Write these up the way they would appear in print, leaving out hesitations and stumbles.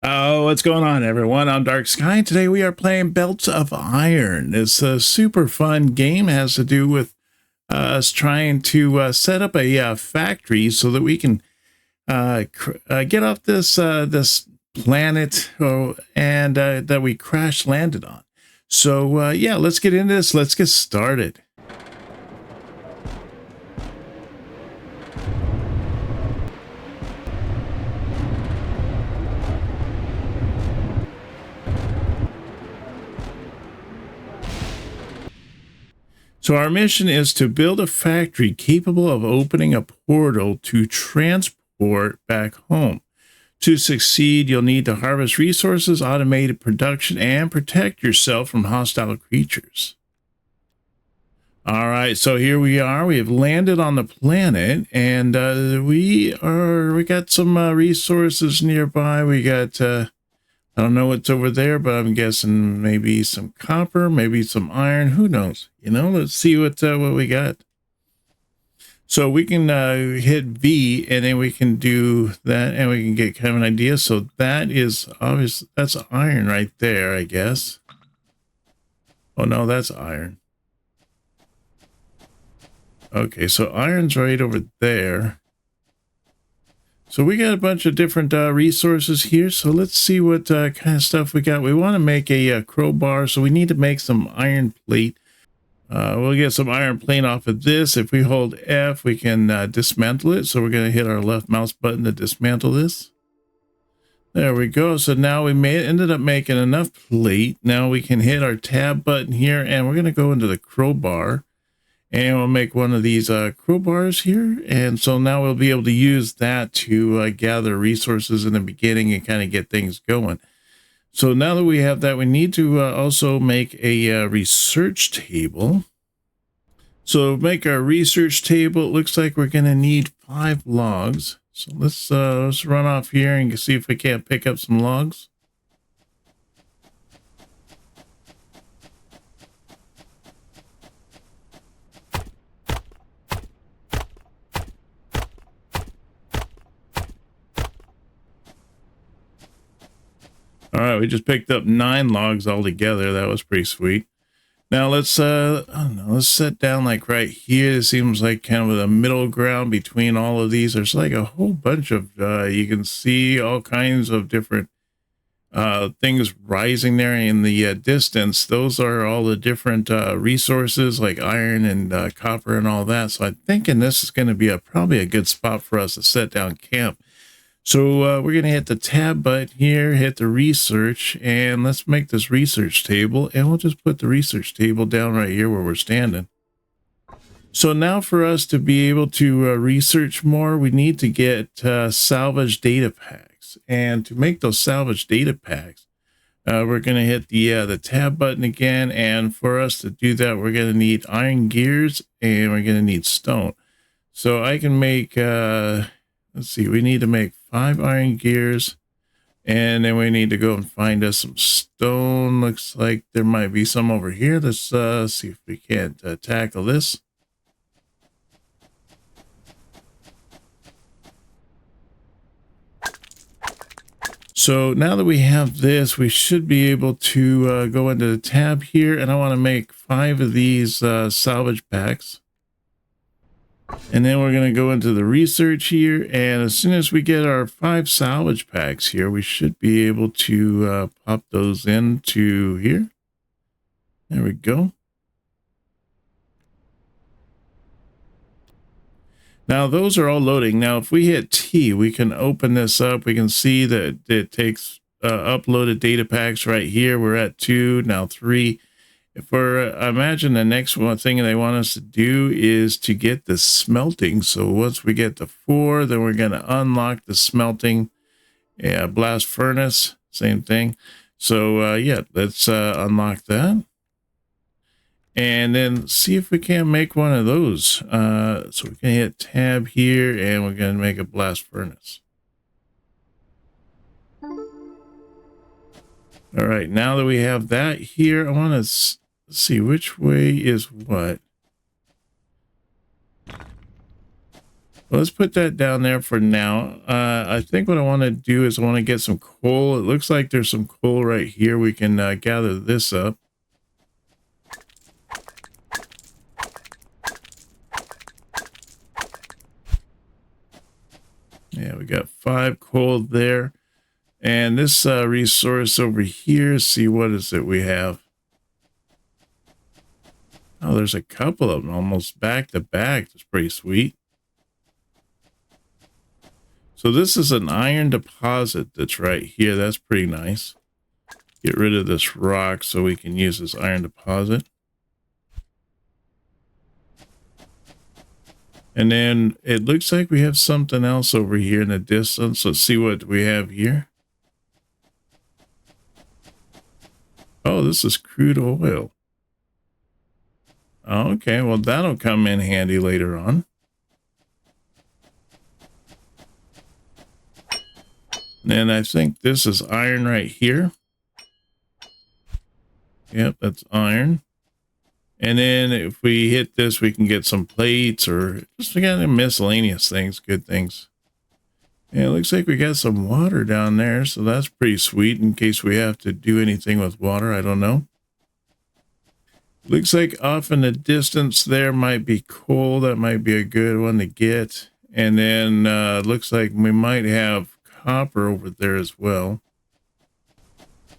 Oh, what's going on, everyone? I'm Dark Sky. Today we are playing Belts of Iron. It's a super fun game. It has to do with us trying to set up a factory so that we can get off this planet and that we crash landed on. So yeah, let's get into this. Let's get started. So our mission is to build a factory capable of opening a portal to transport back home. To succeed, you'll need to harvest resources, automate production, and protect yourself from hostile creatures. All right, so here we are. We have landed on the planet, and we got some resources nearby. We got I don't know what's over there, but I'm guessing maybe some copper, maybe some iron. Who knows? You know, let's see what we got. So we can hit V, and then we can do that, and we can get kind of an idea. So that is obvious. That's iron right there, I guess. Oh no, that's iron. Okay, so iron's right over there. So we got a bunch of different resources here. So let's see what kind of stuff we got. We want to make a crowbar, so we need to make some iron plate. We'll get some iron plate off of this. If we hold F, we can dismantle it. So we're going to hit our left mouse button to dismantle this. There we go. So now we ended up making enough plate. Now we can hit our tab button here, and we're going to go into the crowbar. And we'll make one of these crowbars here. And so now we'll be able to use that to gather resources in the beginning and kind of get things going. So now that we have that, we need to also make a research table. So to make our research table, it looks like we're going to need 5 logs. So let's run off here and see if we can't pick up some logs. All right, we just picked up 9 logs altogether. That was pretty sweet. Now let's I don't know, let's set down like right here. It seems like kind of a middle ground between all of these. There's like a whole bunch of you can see all kinds of different things rising there in the distance. Those are all the different resources like iron and copper and all that. So I'm thinking this is going to be probably a good spot for us to set down camp. So we're going to hit the tab button here, hit the research, and let's make this research table. And we'll just put the research table down right here where we're standing. So now for us to be able to research more, we need to get salvage data packs. And to make those salvage data packs, we're going to hit the tab button again. And for us to do that, we're going to need iron gears and we're going to need stone. So I can make... let's see, we need to make 5 iron gears, and then we need to go and find us some stone. Looks like there might be some over here. Let's see if we can't tackle this. So now that we have this, we should be able to go into the tab here, and I want to make 5 of these salvage packs. And then we're going to go into the research here. And as soon as we get our 5 salvage packs here, we should be able to pop those into here. There we go. Now those are all loading. Now if we hit T, we can open this up. We can see that it takes uploaded data packs right here. We're at 2, now 3. I imagine the next one thing they want us to do is to get the smelting. So once we get to 4, then we're going to unlock the smelting. Blast furnace, same thing. So yeah, let's unlock that. And then see if we can't make one of those. So we can hit tab here and we're going to make a blast furnace. All right, now that we have that here, I want to see which way is what. Well, let's put that down there for now. I think what I want to do is I want to get some coal. It looks like there's some coal right here. We can gather this up. Yeah, we got 5 coal there. And this resource over here, see, what is it we have? Oh, there's a couple of them almost back to back. That's pretty sweet. So this is an iron deposit that's right here. That's pretty nice. Get rid of this rock so we can use this iron deposit. And then it looks like we have something else over here in the distance. Let's see what we have here. Oh, this is crude oil. Okay, well, that'll come in handy later on. And I think this is iron right here. Yep, that's iron. And then if we hit this, we can get some plates or just kind of miscellaneous things, good things. Yeah, it looks like we got some water down there, so that's pretty sweet in case we have to do anything with water. I don't know. Looks like off in the distance there might be coal. That might be a good one to get. And then looks like we might have copper over there as well.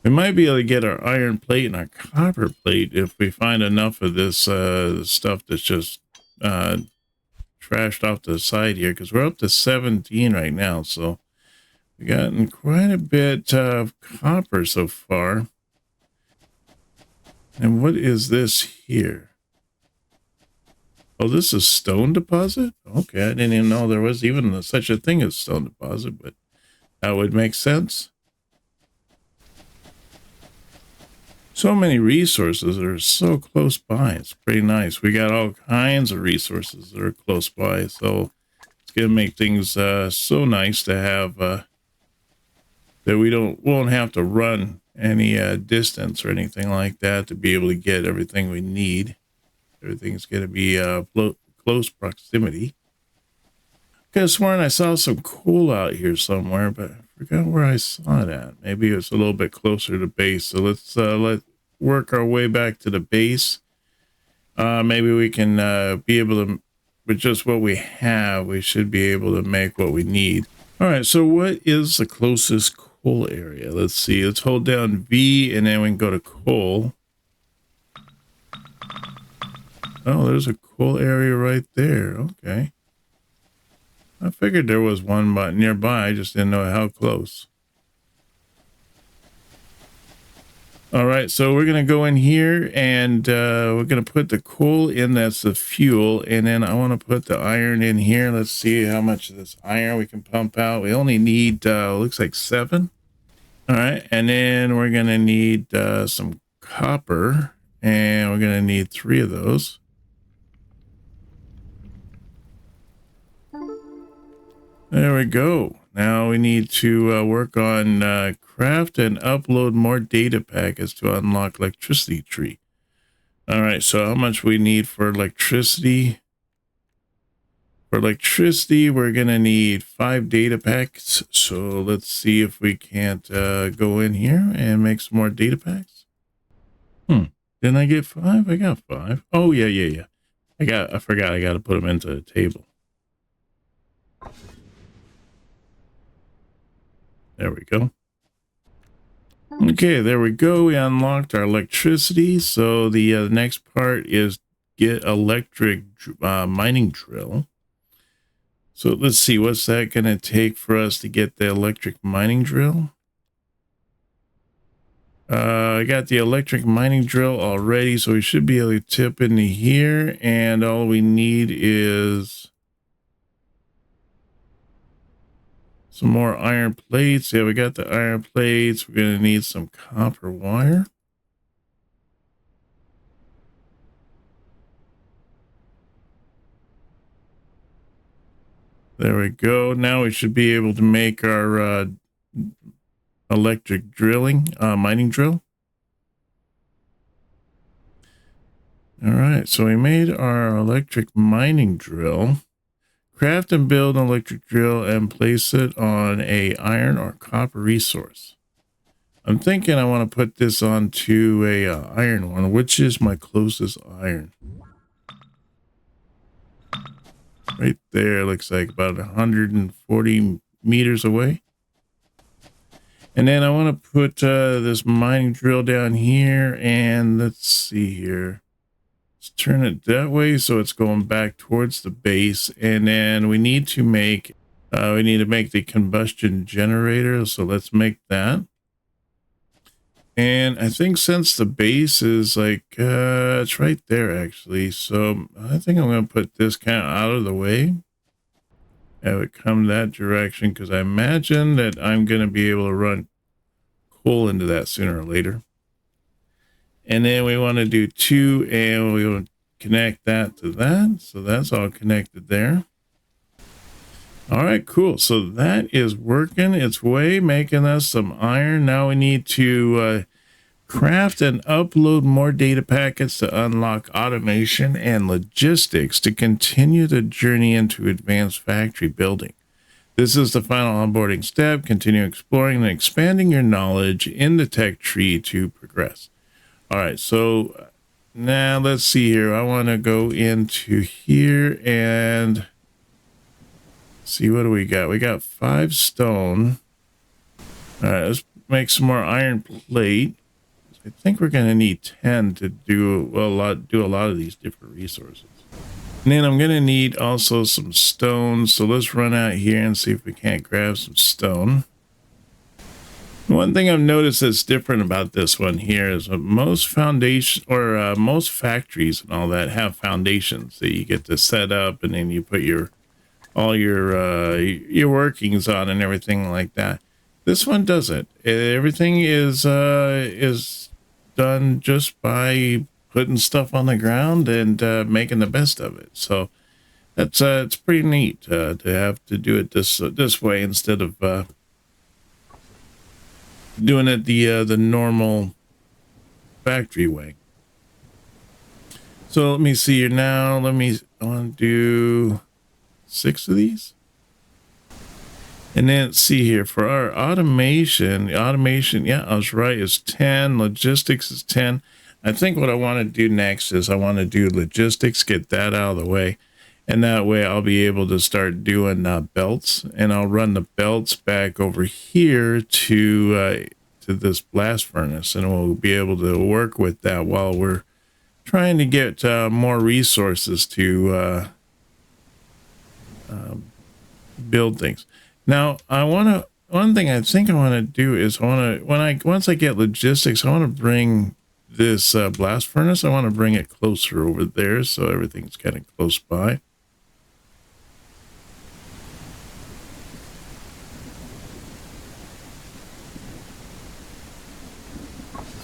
We might be able to get our iron plate and our copper plate if we find enough of this stuff that's just trashed off to the side here, because we're up to 17 right now. So we gotten quite a bit of copper so far. And what is this here? Oh, this is stone deposit? Okay, I didn't even know there was even such a thing as stone deposit, but that would make sense. So many resources that are so close by. It's pretty nice. We got all kinds of resources that are close by. So it's going to make things so nice to have that we won't have to run any distance or anything like that to be able to get everything we need. Everything's going to be close proximity. I could have sworn I saw some coal out here somewhere, but I forgot where I saw it at. Maybe it's a little bit closer to base. So let's work our way back to the base. Maybe we can be able to, with just what we have, we should be able to make what we need. All right, so what is the closest coal area? Let's see. Let's hold down V, and then we can go to coal. Oh, there's a coal area right there. Okay. I figured there was one nearby. I just didn't know how close. All right, so we're going to go in here and we're going to put the coal in. That's the fuel. And then I want to put the iron in here. Let's see how much of this iron we can pump out. We only need, looks like 7. All right, and then we're going to need some copper. And we're going to need 3 of those. There we go. Now we need to work on craft and upload more data packets to unlock electricity tree. All right, so how much we need for electricity? For electricity, we're going to need 5 data packs. So let's see if we can't go in here and make some more data packs. Didn't I get 5? I got 5. Oh, yeah. I forgot I got to put them into the table. There we go. Okay, there we go. We unlocked our electricity. So the next part is get electric mining drill. So let's see, what's that going to take for us to get the electric mining drill? I got the electric mining drill already, so we should be able to tip into here, and all we need is some more iron plates. Yeah, we got the iron plates. We're going to need some copper wire. There we go. Now we should be able to make our electric drilling, mining drill. All right, so we made our electric mining drill. craft and build an electric drill and place it on a iron or copper resource. I'm thinking I want to put this onto a iron one. Which is my closest iron? Right there, looks like about 140 meters away. And then I want to put this mining drill down here, and let's see here. Let's turn it that way so it's going back towards the base. And then we need to make the combustion generator. So let's make that. And I think since the base is like it's right there actually, so I think I'm going to put this kind of out of the way, have it come that direction, because I imagine that I'm going to be able to run coal into that sooner or later. And then we want to do 2, and we want to connect that to that, so that's all connected there. All right, cool. So that is working its way, making us some iron. Now we need to craft and upload more data packets to unlock automation and logistics to continue the journey into advanced factory building. This is the final onboarding step. Continue exploring and expanding your knowledge in the tech tree to progress. All right, so now let's see here. I want to go into here and see, what do we got? We got 5 stone. All right, let's make some more iron plate. I think we're going to need 10 to do a lot of these different resources. And then I'm going to need also some stone. So let's run out here and see if we can't grab some stone. One thing I've noticed that's different about this one here is most foundation or most factories and all that have foundations that you get to set up, and then you put all your workings on and everything like that. This one doesn't. Everything is done just by putting stuff on the ground and making the best of it. So that's it's pretty neat to have to do it this way instead of doing it the normal factory way. So let me see here now. I want to do 6 of these. And then see here for our automation, yeah, I was right, is 10. Logistics is 10. I think what I want to do next is I want to do logistics, get that out of the way. And that way I'll be able to start doing belts, and I'll run the belts back over here to this blast furnace, and we'll be able to work with that while we're trying to get more resources to build things. Now, one thing I think I want to do is once I get logistics, I want to bring this blast furnace, I want to bring it closer over there so everything's kind of close by.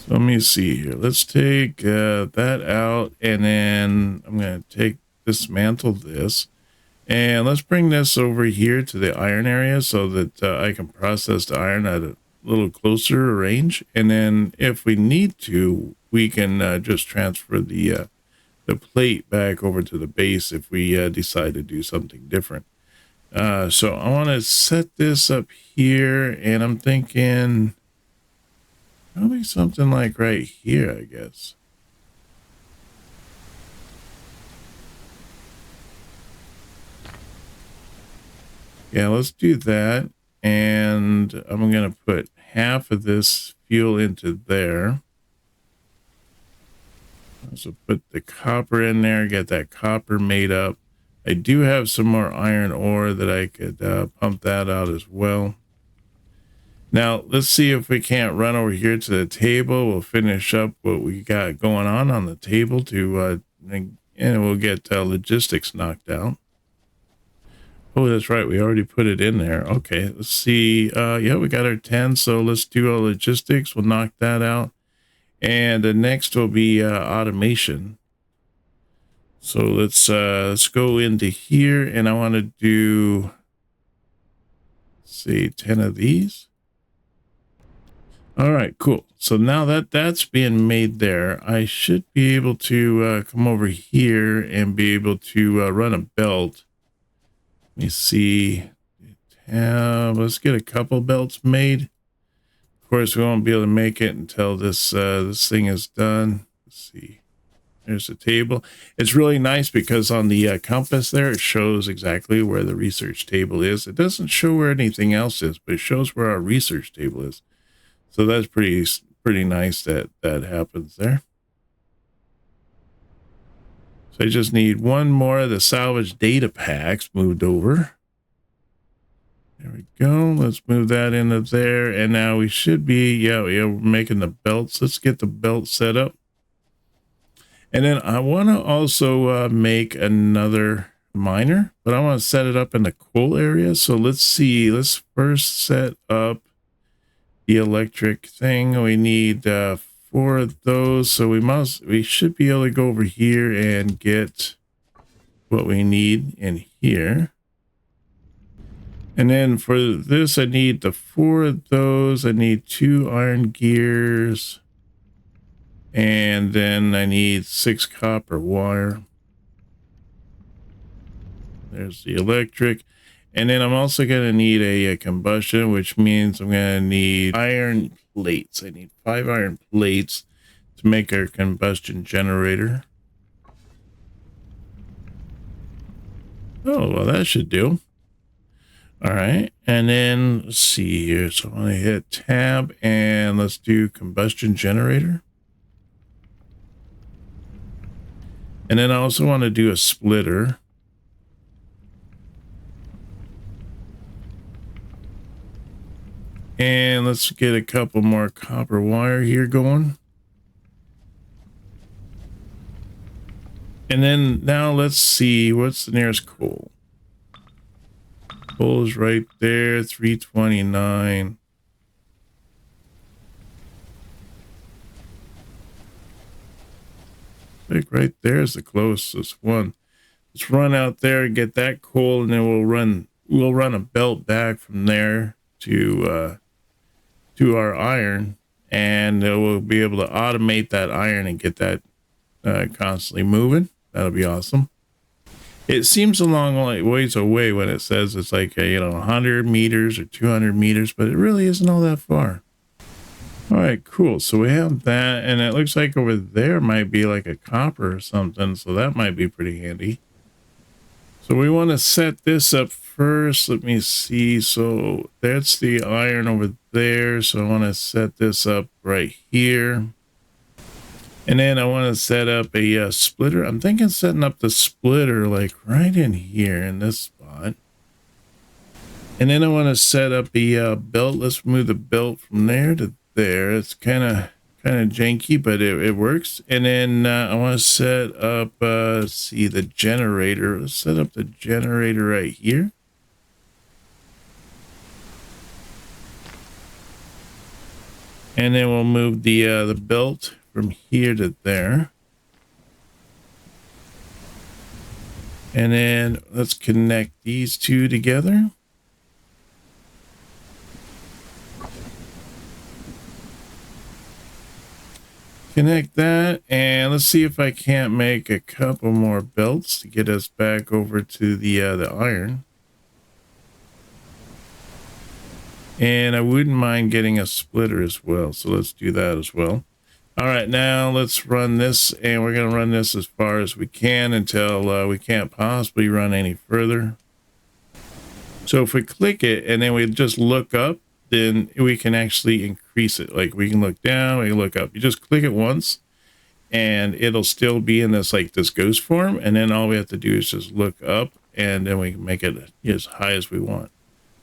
So let me see here. Let's take that out, and then I'm going to dismantle this. And let's bring this over here to the iron area so that I can process the iron at a little closer range. And then if we need to, we can just transfer the plate back over to the base if we decide to do something different. So I want to set this up here, and I'm thinking probably something like right here, I guess. Yeah, let's do that. And I'm going to put half of this fuel into there. So put the copper in there, get that copper made up. I do have some more iron ore that I could pump that out as well. Now, let's see if we can't run over here to the table. We'll finish up what we got going on the table and we'll get logistics knocked out. Oh, that's right. We already put it in there. Okay, let's see. Yeah, we got our 10. So let's do our logistics. We'll knock that out. And the next will be automation. So let's go into here, and I want to do, let's see, 10 of these. All right, cool. So now that's being made there, I should be able to come over here and be able to run a belt Let me see. Let's get a couple belts made. Of course, we won't be able to make it until this this thing is done. Let's see. There's the table. It's really nice because on the compass there, it shows exactly where the research table is. It doesn't show where anything else is, but it shows where our research table is. So that's pretty nice that that happens there. So I just need one more of the salvage data packs moved over. There we go. Let's move that into there. And now we should be, yeah, we're making the belts. Let's get the belt set up. And then I want to also make another miner, but I want to set it up in the coal area. So let's see. Let's first set up the electric thing. We need 4 of those. So we should be able to go over here and get what we need in here. And then for this, I need the 4 of those. I need 2 iron gears. And then I need 6 copper wire. There's the electric. And then I'm also going to need a combustion, which means I'm going to need iron plates. I need 5 iron plates to make our combustion generator. Oh, well, that should do. All right. And then let's see here. So I'm going to hit tab and let's do combustion generator. And then I also want to do a splitter. And let's get a couple more copper wire here going. And then now let's see, what's the nearest coal? Coal is right there, 329. I think right there is the closest one. Let's run out there and get that coal, and then we'll run a belt back from there to our iron, and we'll be able to automate that iron and get that constantly moving. That'll be awesome. It seems a long ways away when it says it's like 100 meters or 200 meters, but it really isn't all that far. All right, cool. So we have that, and it looks like over there might be like a copper or something, so that might be pretty handy. So we want to set this up first. Let me see. So that's the iron over there. So I want to set this up right here. And then I want to set up a splitter. I'm thinking setting up the splitter like right in here in this spot. And then I want to set up a belt. Let's move the belt from there to there. It's kind of janky, but it works. And then I want to set up see the generator. Let's set up the generator right here. And then we'll move the belt from here to there. And then let's connect these two together. Connect that, and let's see if I can't make a couple more belts to get us back over to the iron. And I wouldn't mind getting a splitter as well, so let's do that as well. All right, now let's run this, and we're going to run this as far as we can until we can't possibly run any further. So if we click it and then we just look up, then we can actually increase it. Like we can look down, we can look up. You just click it once and it'll still be in this this ghost form. And then all we have to do is just look up, and then we can make it as high as we want.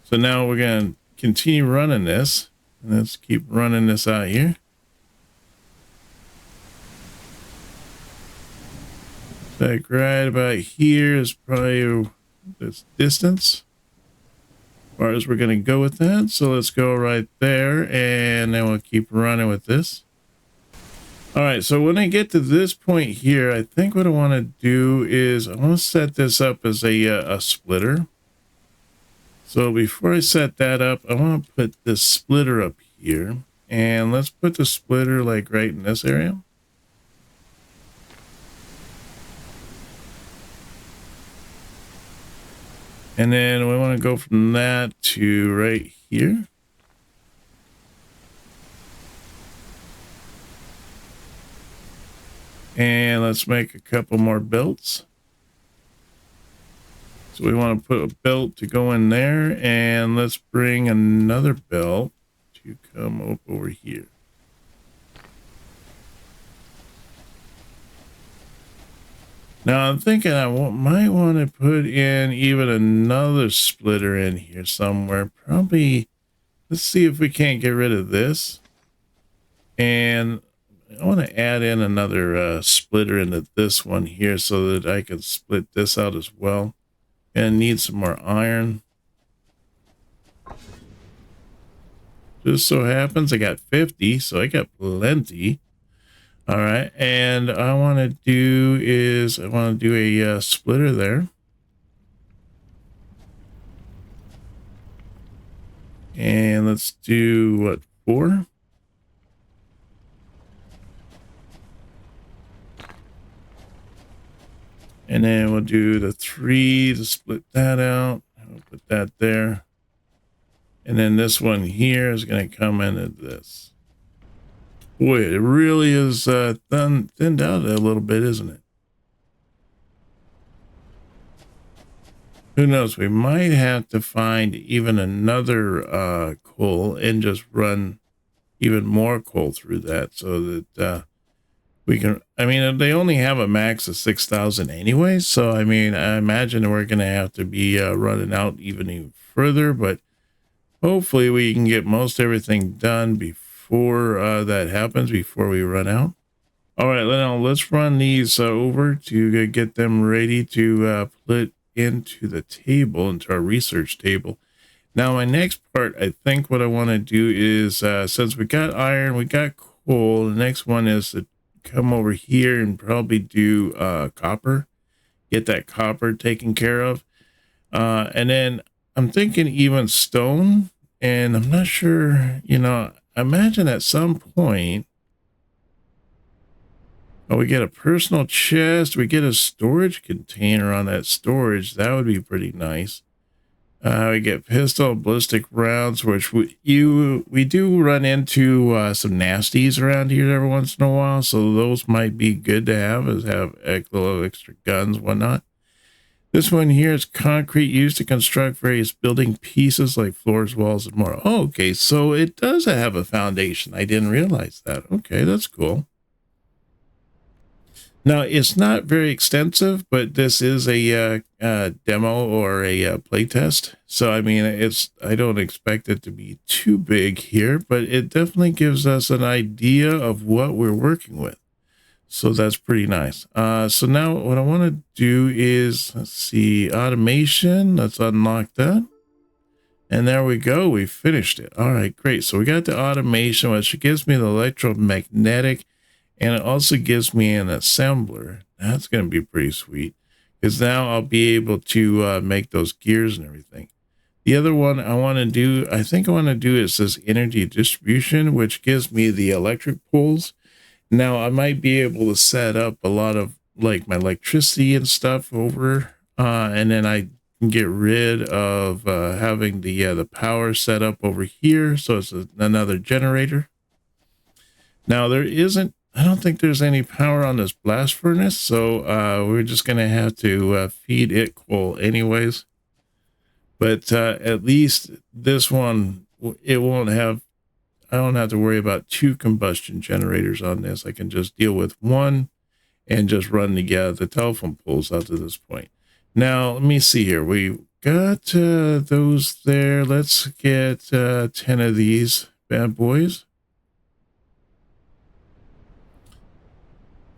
So now we're going to continue running this, and let's keep running this out here. Like right about here is probably this distance as far as we're going to go with that. So let's go right there, and then we'll keep running with this. All right, so when I get to this point here, I think what I want to do is I want to set this up as a splitter. So before I set that up, I want to put this splitter up here, and let's put the splitter like right in this area. And then we want to go from that to right here. And let's make a couple more belts. So we want to put a belt to go in there, and let's bring another belt to come up over here. Now I'm thinking I might want to put in even another splitter in here somewhere. Probably, let's see if we can't get rid of this. And I want to add in another splitter into this one here so that I can split this out as well. And need some more iron. Just so happens I got 50, so I got plenty. All right, and I want to do a splitter there. And let's do what, 4? And then we'll do the 3 to split that out. We'll put that there. And then this one here is going to come into this. Boy, it really is thinned out a little bit, isn't it? Who knows? We might have to find even another coal and just run even more coal through that so that we can. I mean, they only have a max of 6,000 anyway. So, I mean, I imagine we're going to have to be running out even further. But hopefully we can get most everything done before that happens, before we run out. All right, now let's run these over to get them ready to put into the table, into our research table. Now, my next part, I think what I want to do is, since we got iron, we got coal, the next one is to come over here and probably do copper, get that copper taken care of. And then I'm thinking even stone, and I'm not sure, I imagine at some point, we get a personal chest, we get a storage container on that storage. That would be pretty nice. We get pistol, ballistic rounds, which we do run into some nasties around here every once in a while, so those might be good to have, as have a little extra guns, whatnot. This one here is concrete used to construct various building pieces like floors, walls, and more. Oh, okay, so it does have a foundation. I didn't realize that. Okay, that's cool. Now, it's not very extensive, but this is a demo or a play test. So, I mean, I don't expect it to be too big here, but it definitely gives us an idea of what we're working with. So that's pretty nice. So now what I want to do is, let's see, automation. Let's unlock that. And there we go. We finished it. All right, great. So we got the automation, which gives me the electromagnetic. And it also gives me an assembler. That's going to be pretty sweet, because now I'll be able to make those gears and everything. The other one I want to do, is this energy distribution, which gives me the electric poles. Now I might be able to set up a lot of like my electricity and stuff over, and then I can get rid of having the power set up over here. So it's another generator. Now I don't think there's any power on this blast furnace, so we're just going to have to feed it coal anyways. But at least this one, I don't have to worry about 2 combustion generators on this. I can just deal with one and just run the telephone poles out to this point. Now, let me see here. We got those there. Let's get 10 of these bad boys.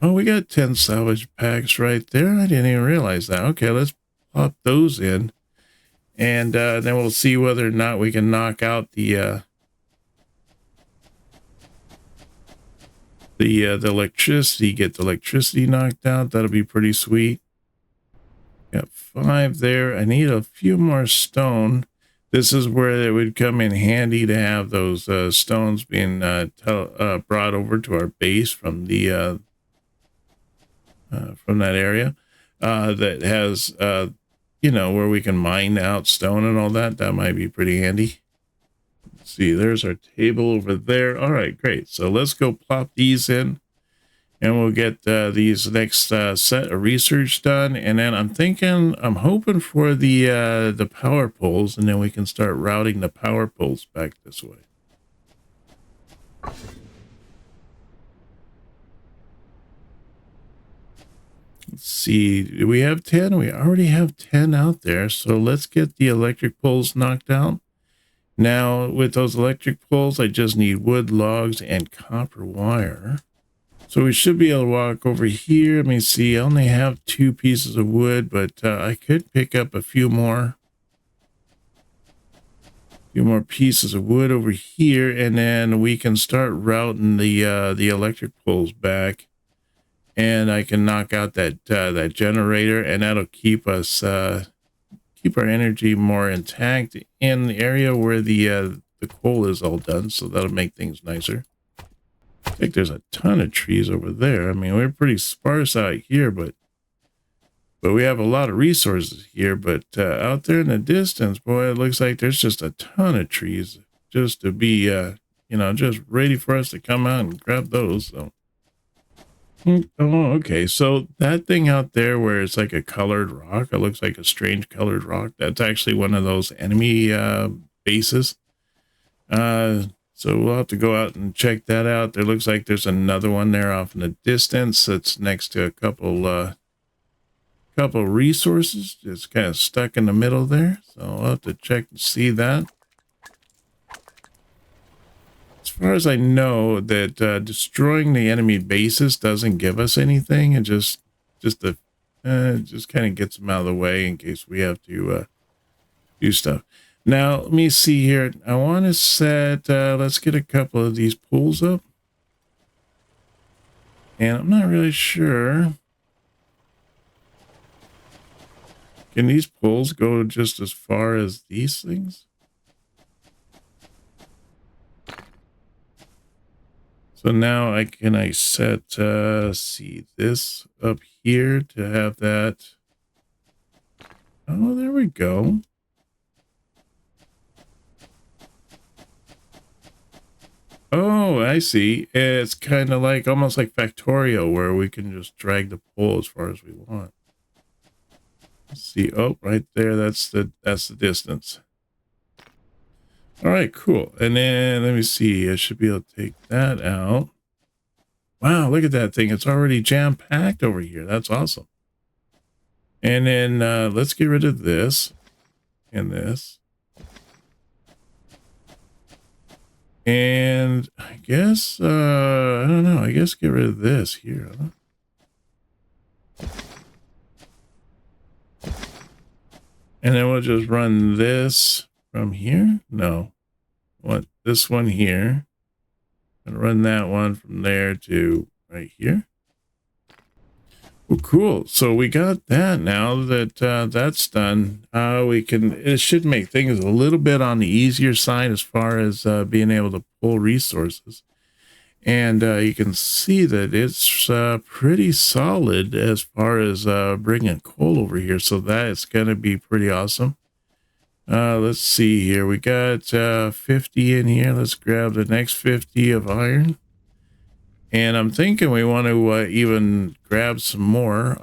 Oh, we got 10 salvage packs right there. I didn't even realize that. Okay, let's pop those in. And then we'll see whether or not we can knock out the electricity, get the electricity knocked out. That'll be pretty sweet. Got 5 there. I need a few more stone. This is where it would come in handy to have those stones being brought over to our base from from that area that has you know, where we can mine out stone and all that. That might be pretty handy. Let's see, there's our table over there. All right, great. So let's go plop these in. And we'll get these next set of research done. And then I'm hoping for the power poles, and then we can start routing the power poles back this way. Let's see, do we have 10? We already have 10 out there. So let's get the electric poles knocked out. Now, with those electric poles, I just need wood, logs, and copper wire. So we should be able to walk over here. Let me see. I only have 2 pieces of wood, but I could pick up a few more pieces of wood over here, and then we can start routing the electric poles back, and I can knock out that generator, and that'll keep us keep our energy more intact in the area where the coal is all done. So that'll make things nicer. I think there's a ton of trees over there. I mean, we're pretty sparse out here, but we have a lot of resources here. But out there in the distance, boy, it looks like there's just a ton of trees just to be, you know, just ready for us to come out and grab those. So, oh, okay. So that thing out there where it's like a colored rock, it looks like a strange colored rock. That's actually one of those enemy bases. So we'll have to go out and check that out. There looks like there's another one there off in the distance that's next to a couple resources. It's kind of stuck in the middle there. So I'll have to check and see that. As far as I know, that destroying the enemy bases doesn't give us anything. It just kind of gets them out of the way in case we have to do stuff. Now, let me see here. I want to set, let's get a couple of these pools up. And I'm not really sure. Can these poles go just as far as these things? So now I set, see this up here to have that. Oh, there we go. Oh, I see. It's kind of like almost like Factorio, where we can just drag the pole as far as we want. Let's see. Oh, right there. That's the distance. All right, cool. And then let me see. I should be able to take that out. Wow, look at that thing. It's already jam-packed over here. That's awesome. And then let's get rid of this and this. And I guess, I don't know. I guess get rid of this here. Huh? And then we'll just run this from here. No, I want this one here. And run that one from there to right here. Well, cool. So we got that now that that's done. It should make things a little bit on the easier side as far as being able to pull resources. And you can see that it's pretty solid as far as bringing coal over here. So that is going to be pretty awesome. Let's see here. We got 50 in here. Let's grab the next 50 of iron. And I'm thinking we want to even grab some more.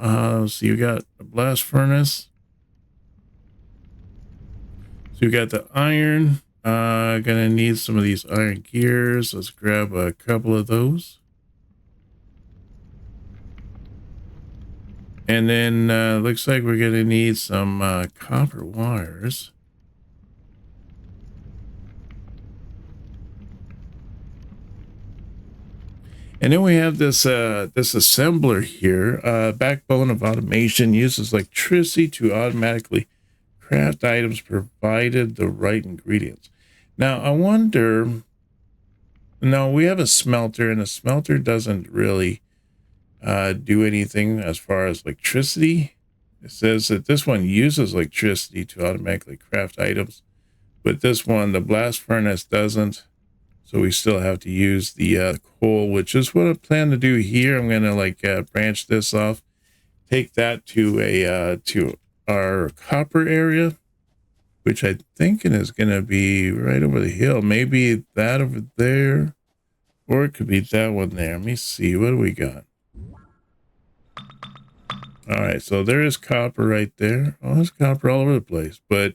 So you got a blast furnace. So you got the iron. Gonna need some of these iron gears. Let's grab a couple of those. And then looks like we're gonna need some copper wires. And then we have this this assembler here. Backbone of automation uses electricity to automatically craft items provided the right ingredients. Now I wonder. No, we have a smelter, and a smelter doesn't really do anything as far as electricity. It says that this one uses electricity to automatically craft items, but this one, the blast furnace, doesn't. So we still have to use the coal, which is what I plan to do here. I'm going to branch this off, take that to our copper area, which I think is going to be right over the hill. Maybe that over there, or it could be that one there. Let me see. What do we got? All right, so there is copper right there. Oh, there's copper all over the place, but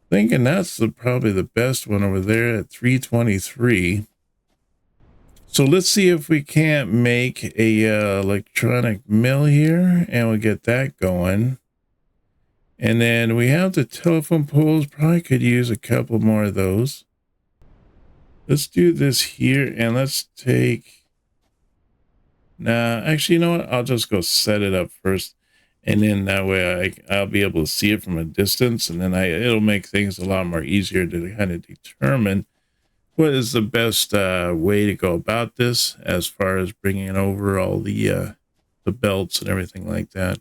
thinking that's probably the best one over there at 323. So let's see if we can't make a electronic mill here, and we'll get that going. And then we have the telephone poles. Probably could use a couple more of those. Let's do this here, and let's take... Nah, actually, you know what? I'll just go set it up first, and then that way I'll be able to see it from a distance, and then it'll make things a lot more easier to kind of determine what is the best way to go about this as far as bringing over all the belts and everything like that.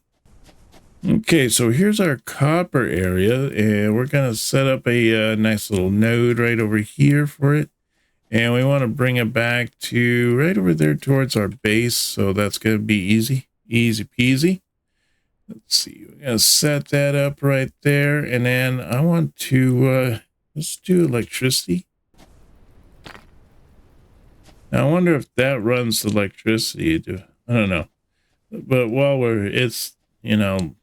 Okay, so here's our copper area, and we're going to set up a nice little node right over here for it. And we want to bring it back to right over there towards our base. So that's going to be easy peasy. Let's see, we're going to set that up right there. And then I want to, let's do electricity. Now I wonder if that runs the electricity. I don't know. But while it's, you know,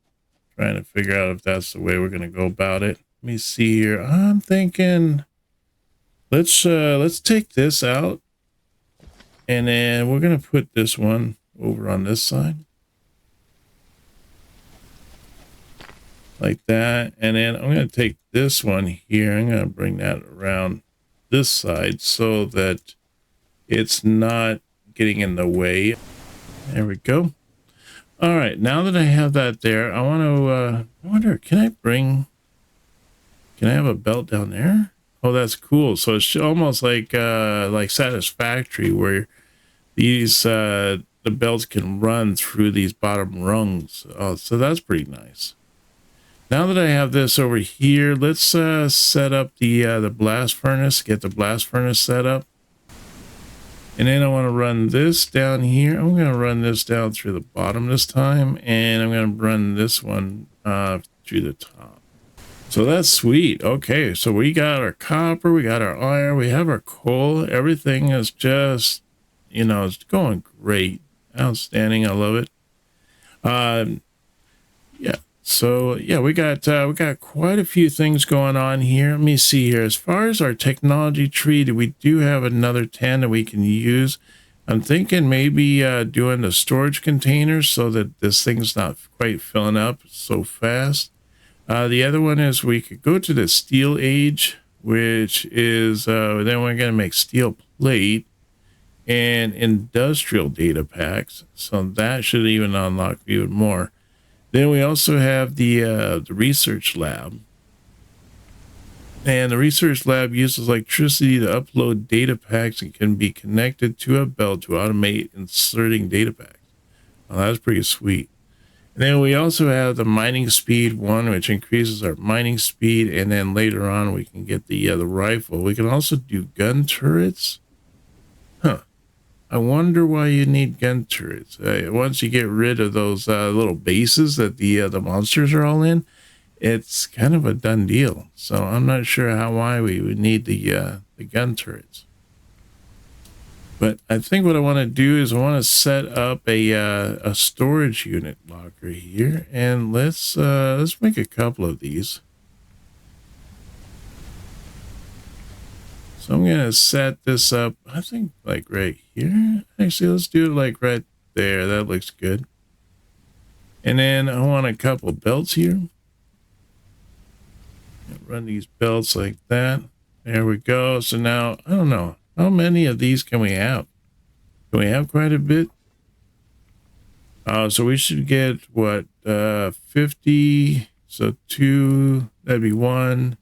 trying to figure out if that's the way we're going to go about it. Let me see here. I'm thinking... Let's take this out, and then we're going to put this one over on this side. Like that. And then I'm going to take this one here. I'm going to bring that around this side so that it's not getting in the way. There we go. All right. Now that I have that there, I want to, I wonder, can I have a belt down there? Oh, that's cool. So it's almost like Satisfactory, where these the belts can run through these bottom rungs. Oh, so that's pretty nice. Now that I have this over here, let's set up the blast furnace. Get the blast furnace set up, and then I want to run this down here. I'm going to run this down through the bottom this time, and I'm going to run this one through the top. So that's sweet. Okay, so we got our copper, we got our iron, we have our coal. Everything is just, you know, it's going great. Outstanding. I love it. Yeah. So yeah, we got quite a few things going on here. Let me see here. As far as our technology tree, we do have another 10 that we can use. I'm thinking maybe doing the storage containers so that this thing's not quite filling up so fast. The other one is we could go to the steel age, which is, then we're going to make steel plate and industrial data packs. So that should even unlock even more. Then we also have the research lab. And the research lab uses electricity to upload data packs and can be connected to a belt to automate inserting data packs. Well, that's pretty sweet. Then we also have the mining speed one, which increases our mining speed. And then later on, we can get the rifle. We can also do gun turrets. Huh. I wonder why you need gun turrets. Once you get rid of those little bases that the monsters are all in, it's kind of a done deal. So I'm not sure why we would need the gun turrets. But I think what I want to do is I want to set up a storage unit locker here, and let's make a couple of these. So I'm gonna set this up, I think, like right here. Actually, let's do it like right there. That looks good. And then I want a couple belts here. Run these belts like that. There we go. So now I don't know. How many of these can we have? Can we have quite a bit? So we should get what, 50. So 2, that'd be 1,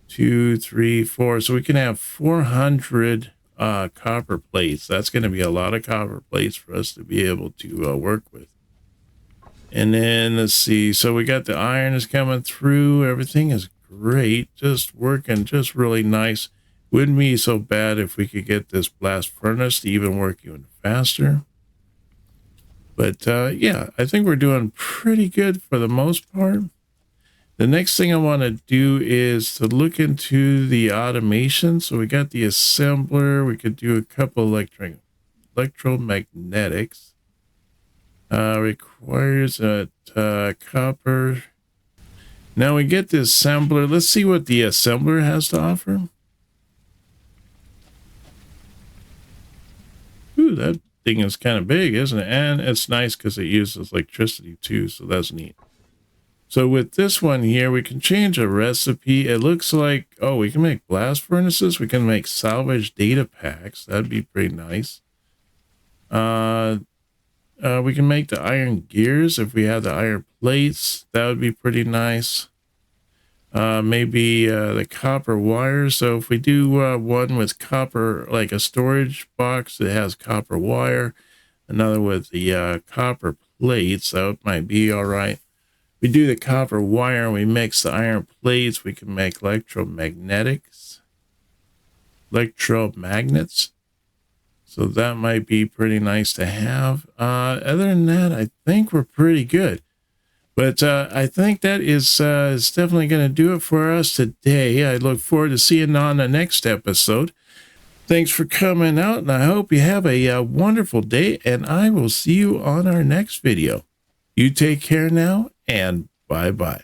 2, 3, 4. So we can have 400 copper plates. That's going to be a lot of copper plates for us to be able to work with. And then let's see. So we got the iron is coming through. Everything is great. Just working just really nice. Wouldn't be so bad if we could get this blast furnace to even work even faster. But yeah, I think we're doing pretty good for the most part. The next thing I want to do is to look into the automation. So we got the assembler. We could do a couple electromagnetics. Requires a copper. Now we get the assembler. Let's see what the assembler has to offer. Ooh, that thing is kind of big, isn't it? And it's nice because it uses electricity too, so that's neat. So with this one here, we can change a recipe. It looks like, oh, we can make blast furnaces. We can make salvage data packs. That'd be pretty nice. We can make the iron gears if we have the iron plates. That would be pretty nice. Maybe the copper wire. So if we do one with copper, like a storage box that has copper wire, another with the copper plates, that might be all right. We do the copper wire and we mix the iron plates, we can make electromagnets. So that might be pretty nice to have. Other than that, I think we're pretty good. But I think that is definitely going to do it for us today. I look forward to seeing you on the next episode. Thanks for coming out, and I hope you have a wonderful day, and I will see you on our next video. You take care now, and bye-bye.